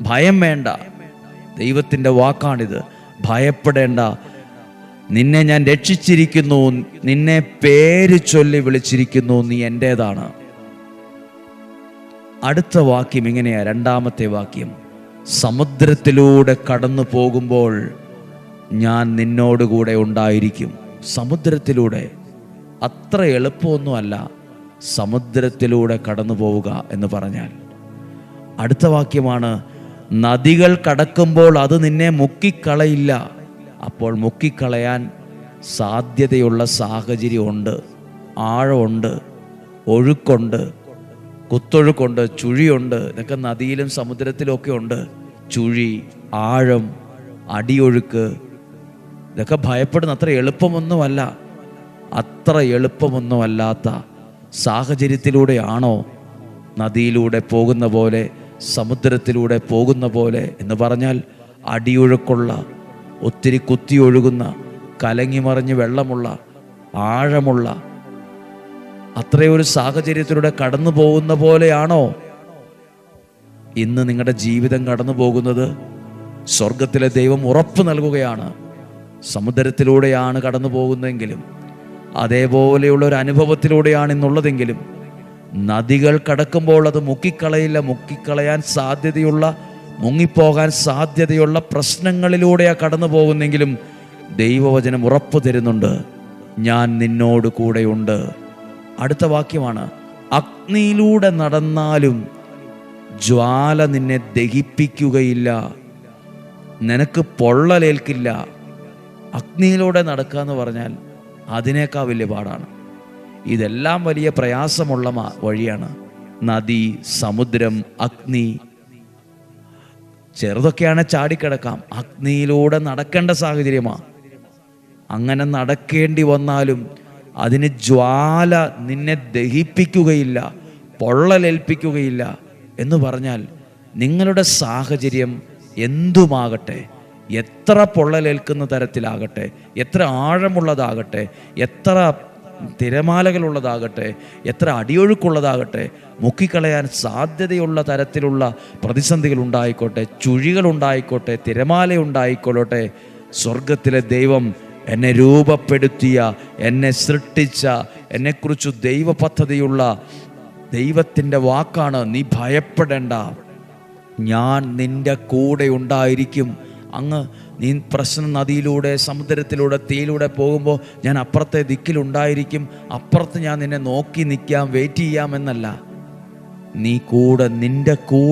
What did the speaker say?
ഭയം വേണ്ട. ദൈവത്തിൻ്റെ വാക്കാണിത്. ഭയപ്പെടേണ്ട, നിന്നെ ഞാൻ രക്ഷിച്ചിരിക്കുന്നു, നിന്നെ പേര് ചൊല്ലി വിളിച്ചിരിക്കുന്നു, നീ എൻ്റേതാണ്. അടുത്ത വാക്യം ഇങ്ങനെയാ, രണ്ടാമത്തെ വാക്യം, സമുദ്രത്തിലൂടെ കടന്നു പോകുമ്പോൾ ഞാൻ നിന്നോടുകൂടെ ഉണ്ടായിരിക്കും. സമുദ്രത്തിലൂടെ അത്ര എളുപ്പമൊന്നുമല്ല സമുദ്രത്തിലൂടെ കടന്നു പോവുക എന്ന് പറഞ്ഞാൽ. അടുത്ത വാക്യമാണ്, നദികൾ കടക്കുമ്പോൾ അത് നിന്നെ മുക്കിക്കളയില്ല. അപ്പോൾ മുക്കിക്കളയാൻ സാധ്യതയുള്ള സാഹചര്യമുണ്ട്, ആഴമുണ്ട്, ഒഴുക്കുണ്ട്, കുത്തൊഴുക്കുണ്ട്, ചുഴിയുണ്ട്. ഇതൊക്കെ നദിയിലും സമുദ്രത്തിലുമൊക്കെ ഉണ്ട്. ചുഴി, ആഴം, അടിയൊഴുക്ക്, ഇതൊക്കെ ഭയപ്പെടുന്ന അത്ര എളുപ്പമൊന്നുമല്ല. അത്ര എളുപ്പമൊന്നുമല്ലാത്ത സാഹചര്യത്തിലൂടെയാണോ നദിയിലൂടെ പോകുന്ന പോലെ, സമുദ്രത്തിലൂടെ പോകുന്ന പോലെ എന്ന് പറഞ്ഞാൽ അടിയൊഴുക്കുള്ള, ഒത്തിരി കുത്തിയൊഴുകുന്ന, കലങ്ങിമറിഞ്ഞ് വെള്ളമുള്ള, ആഴമുള്ള അത്രയൊരു സാഹചര്യത്തിലൂടെ കടന്നു പോകുന്ന പോലെയാണോ ഇന്ന് നിങ്ങളുടെ ജീവിതം കടന്നു പോകുന്നത്? സ്വർഗത്തിലെ ദൈവം ഉറപ്പ് നൽകുകയാണ്, സമുദ്രത്തിലൂടെയാണ് കടന്നു പോകുന്നതെങ്കിലും, അതേപോലെയുള്ള ഒരു അനുഭവത്തിലൂടെയാണ് ഇന്നുള്ളതെങ്കിലും, നദികൾ കടക്കുമ്പോൾ അത് മുക്കിക്കളയില്ല. മുക്കിക്കളയാൻ സാധ്യതയുള്ള, മുങ്ങിപ്പോകാൻ സാധ്യതയുള്ള പ്രശ്നങ്ങളിലൂടെയാണ് കടന്നു പോകുന്നെങ്കിലും ദൈവവചനം ഉറപ്പ് തരുന്നുണ്ട്, ഞാൻ നിന്നോട് കൂടെയുണ്ട്. അടുത്ത വാക്യമാണ്, അഗ്നിയിലൂടെ നടന്നാലും ജ്വാല നിന്നെ ദഹിപ്പിക്കുകയില്ല, നിനക്ക് പൊള്ളലേൽക്കില്ല. അഗ്നിയിലൂടെ നടക്കുക എന്ന് പറഞ്ഞാൽ അതിനേക്കാൾ വലിയ പാടാണ്. ഇതെല്ലാം വലിയ പ്രയാസമുള്ള വഴിയാണ്. നദി, സമുദ്രം, അഗ്നി, ചെറുതൊക്കെയാണ് ചാടിക്കിടക്കാം. അഗ്നിയിലൂടെ നടക്കേണ്ട സാഹചര്യമാണ്. അങ്ങനെ നടക്കേണ്ടി വന്നാലും അതിന് ജ്വാല നിന്നെ ദഹിപ്പിക്കുകയില്ല, പൊള്ളലേൽപ്പിക്കുകയില്ല എന്ന് പറഞ്ഞാൽ നിങ്ങളുടെ സാഹചര്യം എന്തുമാകട്ടെ, എത്ര പൊള്ളലേൽക്കുന്ന തരത്തിലാകട്ടെ, എത്ര ആഴമുള്ളതാകട്ടെ, എത്ര തിരമാലകളുള്ളതാകട്ടെ, എത്ര അടിയൊഴുക്കുള്ളതാകട്ടെ, മുക്കിക്കളയാൻ സാധ്യതയുള്ള തരത്തിലുള്ള പ്രതിസന്ധികൾ ഉണ്ടായിക്കോട്ടെ, ചുഴികളുണ്ടായിക്കോട്ടെ, തിരമാലയുണ്ടായിക്കൊള്ളട്ടെ, സ്വർഗത്തിലെ ദൈവം എന്നെ രൂപപ്പെടുത്തിയ, എന്നെ സൃഷ്ടിച്ച, എന്നെക്കുറിച്ച് ദൈവ പദ്ധതിയുള്ള ദൈവത്തിൻ്റെ വാക്കാണ്, നീ ഭയപ്പെടേണ്ട, ഞാൻ നിൻ്റെ കൂടെ ഉണ്ടായിരിക്കും. അങ്ങ് നീ പ്രശ്ന നദിയിലൂടെ, സമുദ്രത്തിലൂടെ, തീയിലൂടെ പോകുമ്പോൾ ഞാൻ അപ്പുറത്തെ ദിക്കിലുണ്ടായിരിക്കും, അപ്പുറത്ത് ഞാൻ നിന്നെ നോക്കി നിൽക്കാം, വെയിറ്റ് ചെയ്യാമെന്നല്ല, നീ കൂടെ, നിൻ്റെ കൂടെ